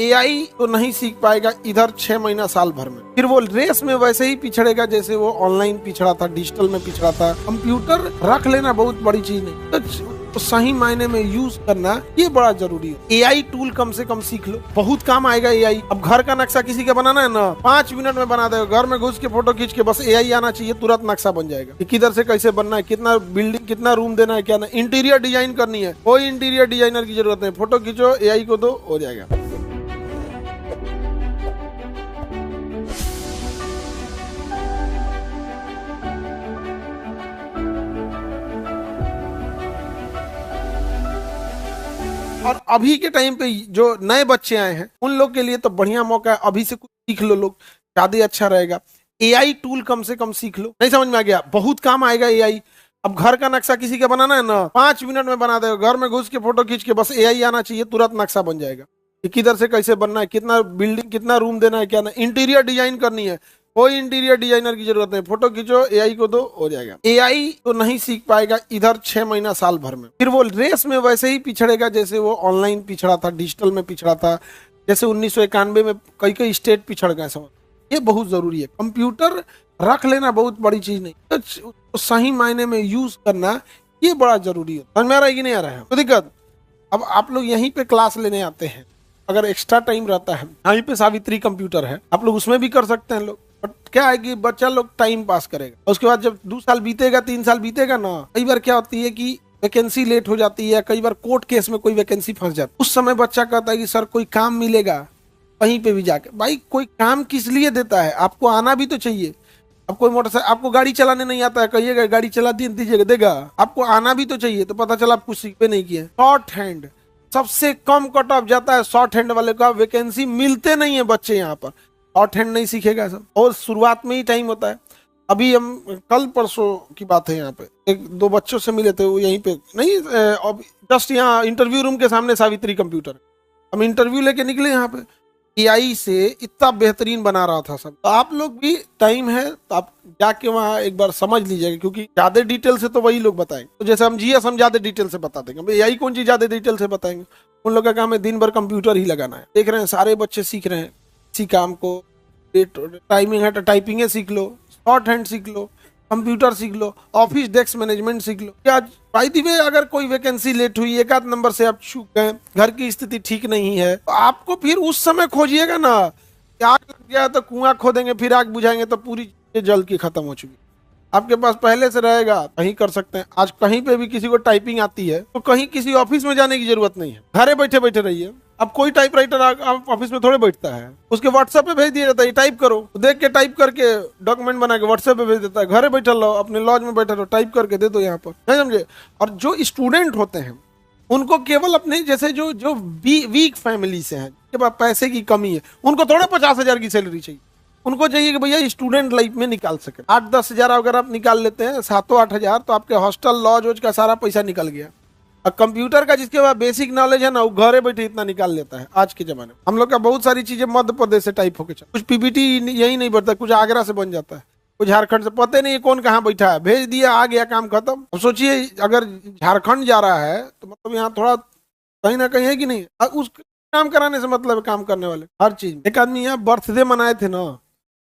AI तो नहीं सीख पाएगा इधर 6 महीना साल भर में, फिर वो रेस में वैसे ही पिछड़ेगा जैसे वो ऑनलाइन पिछड़ा था, डिजिटल में पिछड़ा था। कंप्यूटर रख लेना बहुत बड़ी चीज नहीं, तो सही मायने में यूज करना ये बड़ा जरूरी है। एआई टूल कम से कम सीख लो, बहुत काम आएगा एआई। अब घर का नक्शा किसी का बनाना है ना, 5 मिनट में बना देगा। घर में घुस के फोटो खींच के बस एआई आना चाहिए, तुरंत नक्शा बन जाएगा कि किधर से कैसे बनना है, कितना बिल्डिंग, कितना रूम देना है, क्या ना। इंटीरियर डिजाइन करनी है, कोई इंटीरियर डिजाइनर की जरूरत नहीं, फोटो खींचो एआई को दो, हो जाएगा। और अभी के टाइम पे जो नए बच्चे आए हैं उन लोग के लिए तो बढ़िया मौका है, अभी से कुछ सीख लो लोग, ज्यादा अच्छा रहेगा। एआई टूल कम से कम सीख लो, नहीं समझ में आ गया, बहुत काम आएगा एआई। अब घर का नक्शा किसी का बनाना है ना, 5 मिनट में बना देगा। घर में घुस के फोटो खींच के बस एआई आना चाहिए, तुरंत नक्शा बन जाएगा कि किधर से कैसे बनना है, कितना बिल्डिंग, कितना रूम देना है, क्या ना। इंटीरियर डिजाइन करनी है, कोई इंटीरियर डिजाइनर की जरूरत नहीं, फोटो खींचो एआई को दो, हो जाएगा। एआई तो नहीं सीख पाएगा इधर 6 महीना साल भर में, फिर वो रेस में वैसे ही पिछड़ेगा जैसे वो ऑनलाइन पिछड़ा था, डिजिटल में पिछड़ा था, जैसे 1991 में कई कई स्टेट पिछड़ गए। समझ, ये बहुत जरूरी है। कंप्यूटर रख लेना बहुत बड़ी चीज नहीं, तो सही मायने में यूज करना ये बड़ा जरूरी है। समझ में आ रहा है कि नहीं आ रहा है? तो दिक्कत, अब आप लोग यहीं पे क्लास लेने आते हैं, अगर एक्स्ट्रा टाइम रहता है, यहीं पे सावित्री कंप्यूटर है, आप लोग उसमें भी कर सकते हैं लोग। बट क्या है कि बच्चा लोग टाइम पास करेगा, उसके बाद जब 2 साल बीतेगा, 3 साल बीतेगा ना, कई बार क्या होती है कि वैकेंसी लेट हो जाती है, कई बार कोर्ट केस में कोई वैकेंसी फंस जाती है। उस समय बच्चा कहता है कि सर कोई काम मिलेगा कहीं पे भी जाके। भाई कोई काम किस लिए देता है, आपको आना भी तो चाहिए। अब कोई मोटरसाइकिल, आपको गाड़ी चलाने नहीं आता है, कहिएगा गाड़ी चला दीजिएगा, देगा? आपको आना भी तो चाहिए। तो पता चला आप कुछ सीखे नहीं किए। शॉर्ट हैंड सबसे कम कट ऑफ जाता है, शॉर्ट हैंड वाले का वैकेंसी मिलते नहीं है बच्चे यहाँ पर। शॉर्ट हैंड नहीं सीखेगा सब, और शुरुआत में ही टाइम होता है। अभी हम कल परसों की बात है, यहाँ पे 1-2 बच्चों से मिले थे, वो यहीं पे नहीं, जस्ट यहाँ इंटरव्यू रूम के सामने सावित्री कंप्यूटर, हम इंटरव्यू लेके निकले यहाँ पे। एआई से इतना बेहतरीन बना रहा था सब। तो आप लोग भी टाइम है तो आप जाके वहाँ एक बार समझ लीजिएगा, क्योंकि ज्यादा डिटेल से तो वही लोग बताएंगे। तो जैसे हम जीएस हम ज्यादा डिटेल से बता देंगे, एआई कौन चीज ज्यादा डिटेल से बताएंगे? उन लोग का काम है दिन भर कंप्यूटर ही लगाना है। देख रहे हैं सारे बच्चे सीख रहे हैं इसी काम को। टाइमिंग है तो टाइपिंग सीख लो, शॉर्ट हैंड सीख लो, कंप्यूटर सीख लो, ऑफिस डेस्क मैनेजमेंट सीख लो। क्या बाय द वे अगर कोई वैकेंसी लेट हुई, एक आध नंबर से आप चूक गए, घर की स्थिति ठीक नहीं है, तो आपको फिर उस समय खोजिएगा ना। आग लग गया तो कुआं खोदेंगे, फिर आग बुझाएंगे तो पूरी चीजें जल की खत्म हो चुकी। आपके पास पहले से रहेगा, कहीं कर सकते हैं। आज कहीं पे भी किसी को टाइपिंग आती है तो कहीं किसी ऑफिस में जाने की जरूरत नहीं है, घरे बैठे बैठे रहिए। अब कोई टाइपराइटर ऑफिस में थोड़े बैठता है, उसके व्हाट्सएप पे भेज दिया जाता है, टाइप करो, तो देख के टाइप करके डॉक्यूमेंट बना के व्हाट्सएप पे भेज देता है। घरे बैठे रहो, अपने लॉज में बैठे रहो, टाइप करके दे दो यहाँ पर, नहीं समझे? और जो स्टूडेंट होते हैं उनको केवल अपने जैसे जो जो वीक फैमिली से हैं, के पास पैसे की कमी है, उनको थोड़े 50,000 की सैलरी चाहिए। उनको चाहिए कि भैया स्टूडेंट लाइफ में निकाल सके। 8-10 हजार अगर आप निकाल लेते हैं, 7-8 हजार, तो आपके हॉस्टल लॉज वॉज का सारा पैसा निकल गया। और कंप्यूटर का जिसके पास बेसिक नॉलेज है ना, वो घरे बैठे इतना निकाल लेता है। आज के जमाने में हम लोग का बहुत सारी चीजें मध्य प्रदेश से टाइप होकर, कुछ पीपीटी यही नहीं बढ़ता, कुछ आगरा से बन जाता है, कुछ झारखंड से, पता नहीं कौन कहाँ बैठा है, भेज दिया, आ गया, काम खत्म। अब सोचिए अगर झारखंड जा रहा है तो मतलब यहाँ थोड़ा कहीं ना कहीं है कि नहीं, उस काम कराने से मतलब है काम करने वाले हर चीज। एक आदमी यहाँ बर्थडे मनाए थे ना,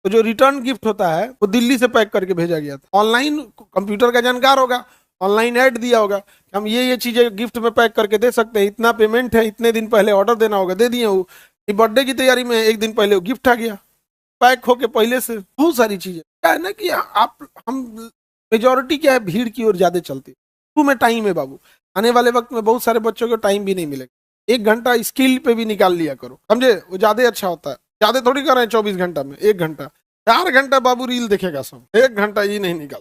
तो जो रिटर्न गिफ्ट होता है वो दिल्ली से पैक करके भेजा गया था। ऑनलाइन कंप्यूटर का जानकार होगा, ऑनलाइन ऐड दिया होगा, हम ये चीजें गिफ्ट में पैक करके दे सकते हैं, इतना पेमेंट है, इतने दिन पहले ऑर्डर देना होगा, दे दिए। वो बर्थडे की तैयारी में 1 दिन पहले वो गिफ्ट आ गया पैक होके पहले से। बहुत सारी चीजें क्या है ना कि आप हम मेजोरिटी क्या है, भीड़ की ओर ज्यादा चलती है। शुरू में टाइम है बाबू, आने वाले वक्त में बहुत सारे बच्चों को टाइम भी नहीं मिलेगा। 1 घंटा स्किल पे भी निकाल लिया करो, समझे? वो ज्यादा अच्छा होता है। ज्यादा थोड़ी कर रहे हैं 24 घंटा में, 1 घंटा, 4 घंटा बाबू रील देखेगा सब, 1 घंटा ही नहीं निकाल।